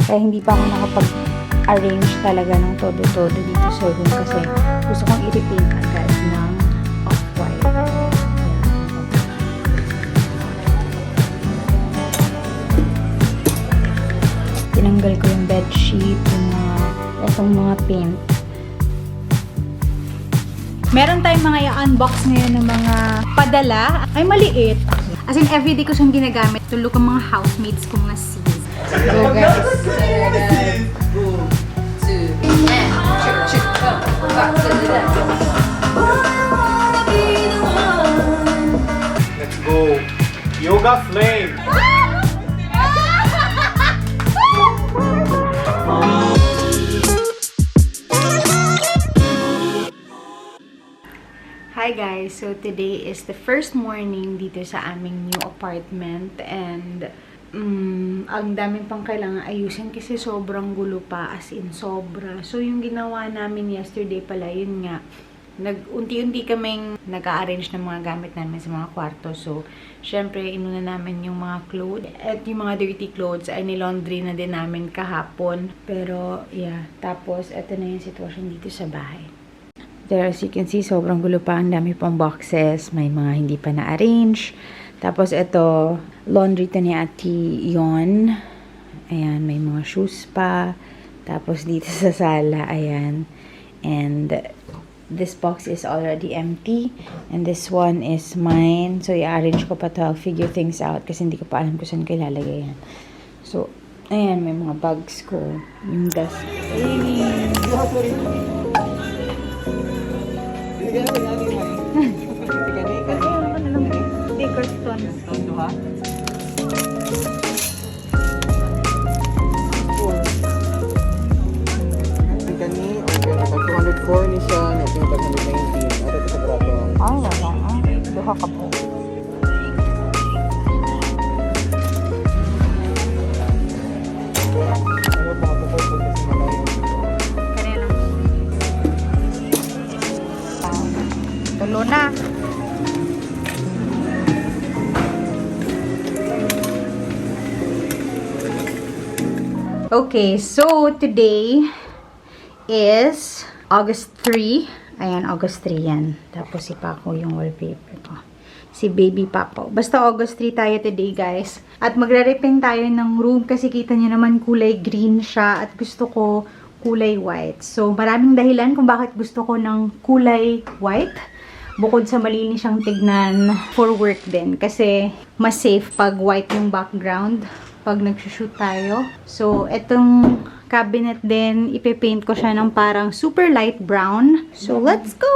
Kaya hindi pa ako nakapag-arrange talaga ng todo-todo dito sa room kasi gusto kong i-repaint agad ng off-white. Tinanggal ko yung bedsheet, yung mga paint. Meron tayong mga i-unbox ngayon ng mga padala. Ay, maliit. As in, everyday ko siyang ginagamit. Tulog ang mga housemates kong na sis. Go, guys. Boom, two, and chuk, chuk, back to the left. Let's go. Yoga flame. Hi guys! So today is the first morning dito sa aming new apartment and ang daming pang kailangan ayusin kasi sobrang gulo pa, as in sobra. So yung ginawa namin yesterday pala, yun nga, unti-unti kaming nag-a-arrange ng mga gamit namin sa mga kwarto. So syempre inuna namin yung mga clothes at yung mga dirty clothes ay nilaundry na din namin kahapon. Pero yeah, tapos eto na yung sitwasyon dito sa bahay. There, as you can see, sobrang gulo pa. Ang dami pang boxes. May mga hindi pa na-arrange. Tapos, ito, laundry to ni Ate Yon. Ayan, may mga shoes pa. Tapos, dito sa sala, ayan. And, this box is already empty. And this one is mine. So, i-arrange ko pa to. I'll figure things out kasi hindi ko pa alam kung saan ko ilalagay yan. So, ayan, may mga bags ko. Yung desk. Ni siya, na ito yung 519. At ito sa grado. Ah, wala. Duha ka po. Ano ba ako po sa Malaya? Kanina. Tulo na. Okay, so today is August 3. Ayan, August 3 yan. Tapos si Paco yung wallpaper ko. Si Baby Paco. Basta August 3 tayo today, guys. At magre-repaint tayo ng room kasi kita nyo naman kulay green siya at gusto ko kulay white. So, maraming dahilan kung bakit gusto ko ng kulay white. Bukod sa malinis siyang tignan for work din. Kasi mas safe pag white yung background pag nag-shoot tayo. So, etong cabinet din, ipipaint ko siya ng parang super light brown. So, let's go!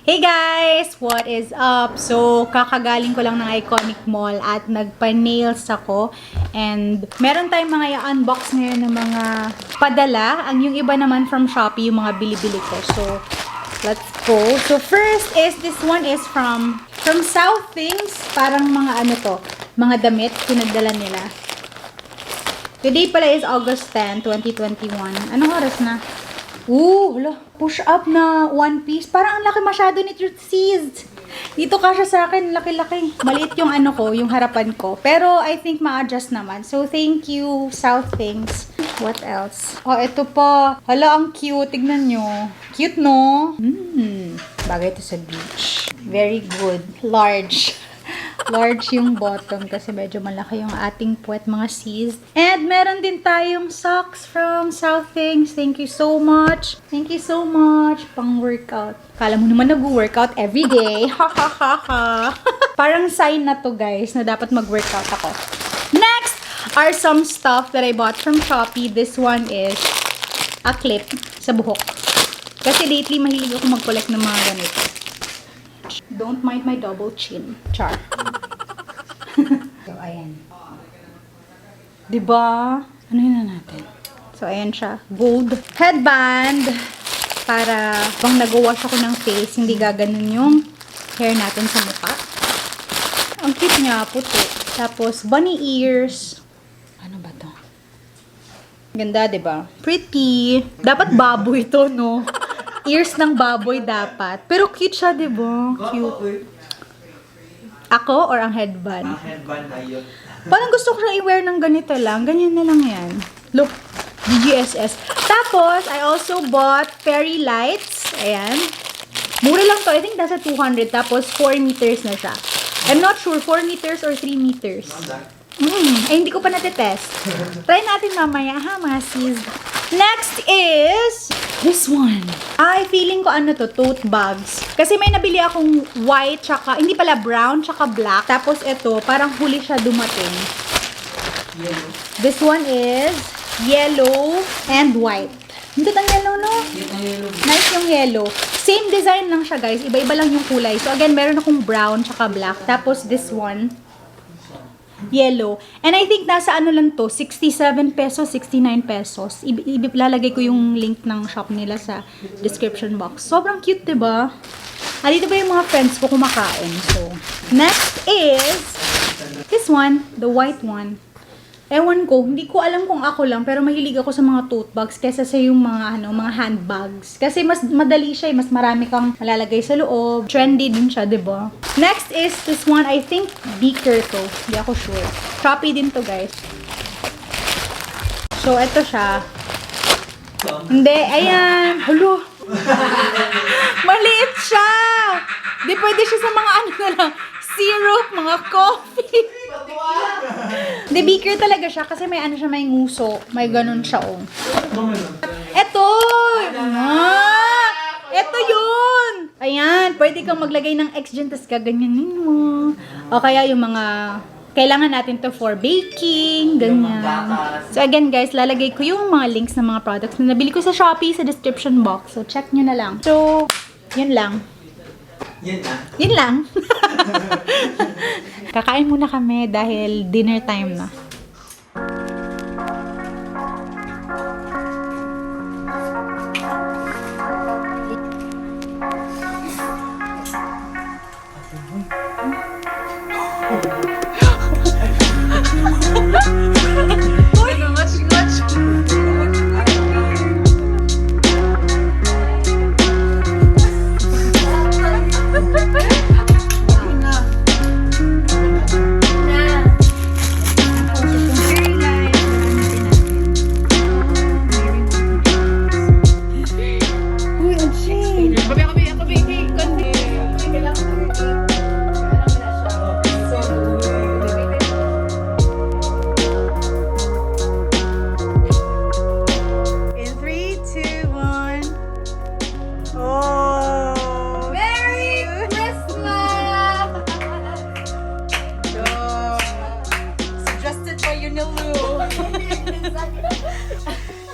Hey guys! What is up? So, kakagaling ko lang ng Iconic Mall at nagpa-nails ako. And meron tayong mga i-unbox ngayon ng mga padala. Ang yung iba naman from Shopee, yung mga bili-bili ko. So, let's go. So, first is, this one is from South Things. Parang mga ano to, mga damit, pinagdala nila. Today pala is August 10, 2021. Anong oras na? Ooh, push up na one piece. Parang ang laki masyado ni Truth Seized. Dito kasha sa akin, laki-laki. Maliit yung ano ko, yung harapan ko. Pero I think ma-adjust naman. So, thank you, South Things. What else? Oh, ito pa. Hala, ang cute. Tignan nyo. Cute, no? Bagay ito sa beach. Very good. Large. Large yung bottom kasi medyo malaki yung ating puwet, mga sis. And meron din tayong socks from South Things. Thank you so much. Thank you so much. Pang workout. Kala mo naman nag-workout everyday. Ha ha ha ha. Parang sign na to, guys, na dapat mag-workout ako. Next are some stuff that I bought from Shopee. This one is a clip sa buhok. Kasi lately mahilig ako mag-collect ng mga ganito. Don't mind my double chin. Char. So, ayan. Diba? Ano yun na natin? So, ayan siya. Gold headband. Para pang nag-wash ako ng face, hindi gaganon yung hair natin sa mukha. Ang cute niya, puti. Tapos, bunny ears. Ano ba to? Ganda, diba? Pretty. Dapat baboy to, no? Ears ng baboy dapat. Pero cute siya, diba? Cute. Ako or ang headband? Ang headband na yun. Parang gusto ko siyang i-wear ng ganito lang. Ganyan na lang yan. Look. DGSS. Tapos, I also bought fairy lights. Ayan. Mura lang to. I think nasa 200. Tapos, 4 meters na siya. I'm not sure. 4 meters or 3 meters. Ay, hindi ko pa natetest. Try natin mamaya, ha, mga sis. Next is this one. Ay, feeling ko ano to, tote bags. Kasi may nabili akong white, tsaka, hindi pala brown, tsaka black. Tapos ito, parang huli siya dumating. Yellow. This one is yellow and white. Hindi ang yellow, no? Nice yung yellow. Same design lang siya, guys. Iba-iba lang yung kulay. So, again, meron akong brown, tsaka black. Tapos this one, yellow. And I think nasa ano lang to, 67 pesos, 69 pesos. Ilalagay ko yung link ng shop nila sa description box. Sobrang cute, diba? Ah, dito ba yung mga friends ko kumakain? So, next is this one, the white one. Ewan ko, hindi ko alam kung ako lang, pero mahilig ako sa mga tote bags kesa sa yung mga, mga handbags. Kasi mas madali siya, mas marami kang malalagay sa loob. Trendy din siya, diba? Next is this one, I think beaker to. Hindi ako sure. Shopee din to, guys. So, eto siya. Hindi, ayan. Hulo. Maliit siya. Di pwede siya sa mga ano na lang, syrup, mga coffee. The beaker talaga siya kasi may ano siya, may nguso. May ganun siya, oh. Eto! Eto yun! Ayan, pwede kang maglagay ng X dyan, tapos gaganyanin mo. O kaya yung mga kailangan natin to for baking, ganyan. So again guys, lalagay ko yung mga links ng mga products na nabili ko sa Shopee sa description box. So check nyo na lang. So, yun lang. Yun lang. Kakain muna kami dahil dinner time na.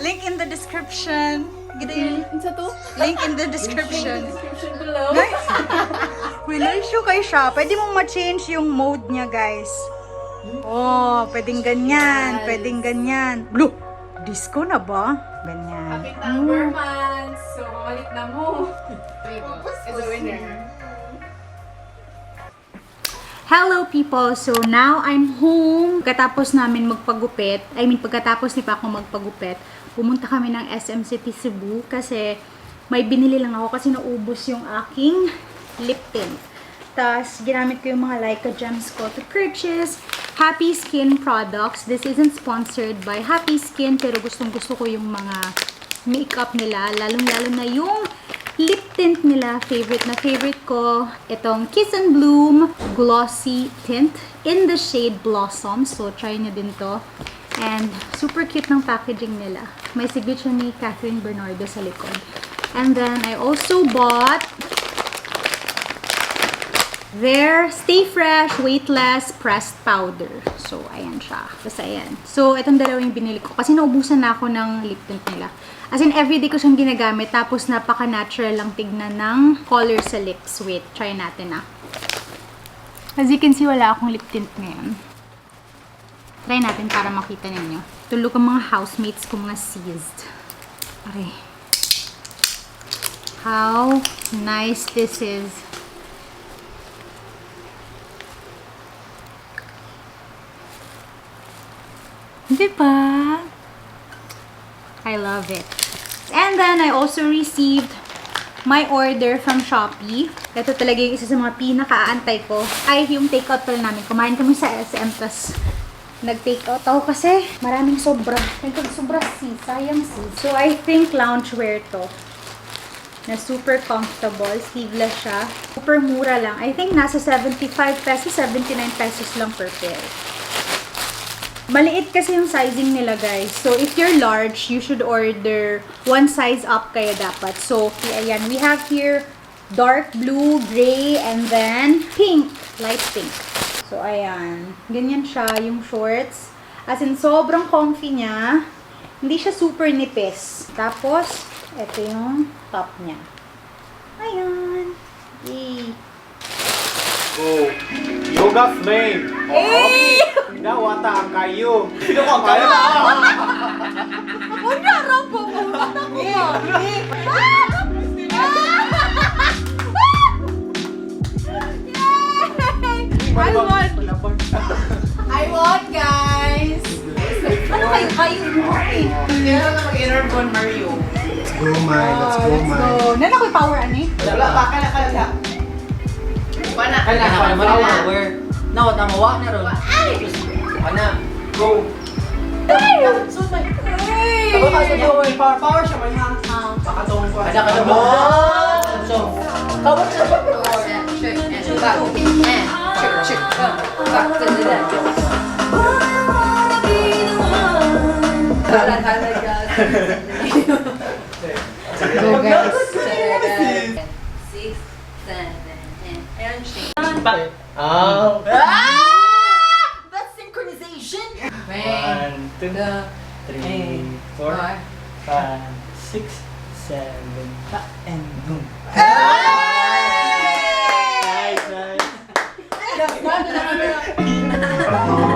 Link in the description. Link in the description. below. Guys, may issue kay siya. Pwede mong ma-change yung mode niya, guys. Oh, pwedeng ganyan. Pwedeng ganyan. Blue! Disco na ba? Ganyan. Happy number months. So, mamalit na mo. Is a winner. Hello people! So now I'm home. Pagkatapos namin magpagupit, pagkatapos ni Paco magpagupit, pumunta kami ng SM City Cebu kasi may binili lang ako kasi naubos yung aking lip tint. Tapos ginamit ko yung mga Leica Gems ko to purchase Happy Skin products. This isn't sponsored by Happy Skin pero gustong-gusto ko yung mga makeup nila, lalong-lalo na yung lip tint nila, favorite na favorite ko. Itong Kiss and Bloom Glossy Tint in the shade Blossom. So, try nyo din to. And, super cute ng packaging nila. May signature ni Catherine Bernardo sa likod. And then, I also bought Their Stay Fresh, Weightless, Pressed Powder. So, ayan siya. Tapos, ayan. So, itong dalawa yung binili ko. Kasi naubusan na ako ng lip tint nila. As in, everyday ko siyang ginagamit. Tapos, napaka-natural lang tignan ng color sa lips. Wait, try natin As you can see, wala akong lip tint ngayon. Try natin para makita ninyo. Tulog ang mga housemates ko, mga seized. Okay. How nice this is. Diba? I love it. And then, I also received my order from Shopee. Ito talaga yung isa sa mga pinaka-aantay ko. Ay, yung takeout pala namin. Kumain kami sa SM, tas nag-takeout ako kasi maraming sobra. Sobra sayang si. So, I think loungewear to. Na super comfortable. Sleeveless siya. Super mura lang. I think nasa 75 pesos, 79 pesos lang per pair. Maliit kasi yung sizing nila, guys. So, if you're large, you should order one size up kaya dapat. So, ayan. We have here dark blue, gray, and then pink. Light pink. So, ayan. Ganyan siya yung shorts. As in, sobrang comfy niya. Hindi siya super nipis. Tapos, ito yung top niya. Ayan. Yay. Oh, yoga flame. Hey! Daw wata kayo. Sino ka Wala raw po. Wala ko I want, guys. Ano kayo mo eh? Meron na mag-interborn Mario. Let's go, man. Let's go, Let's man. go. Nana ko power ano eh? Wala pa, kala. Pana. Kala, power. No, tamawa na ron. Ana, go. So my. Tama ka sa power siya man ha. Makatong ko. Ada ka na mo. So, Kawat sa and shoot and back and shoot back to the dead. Go, guys. 6, 7, and change. Oh. That's synchronization. 1, 2, 3, 4, 5, 6, 7, and boom. Nice.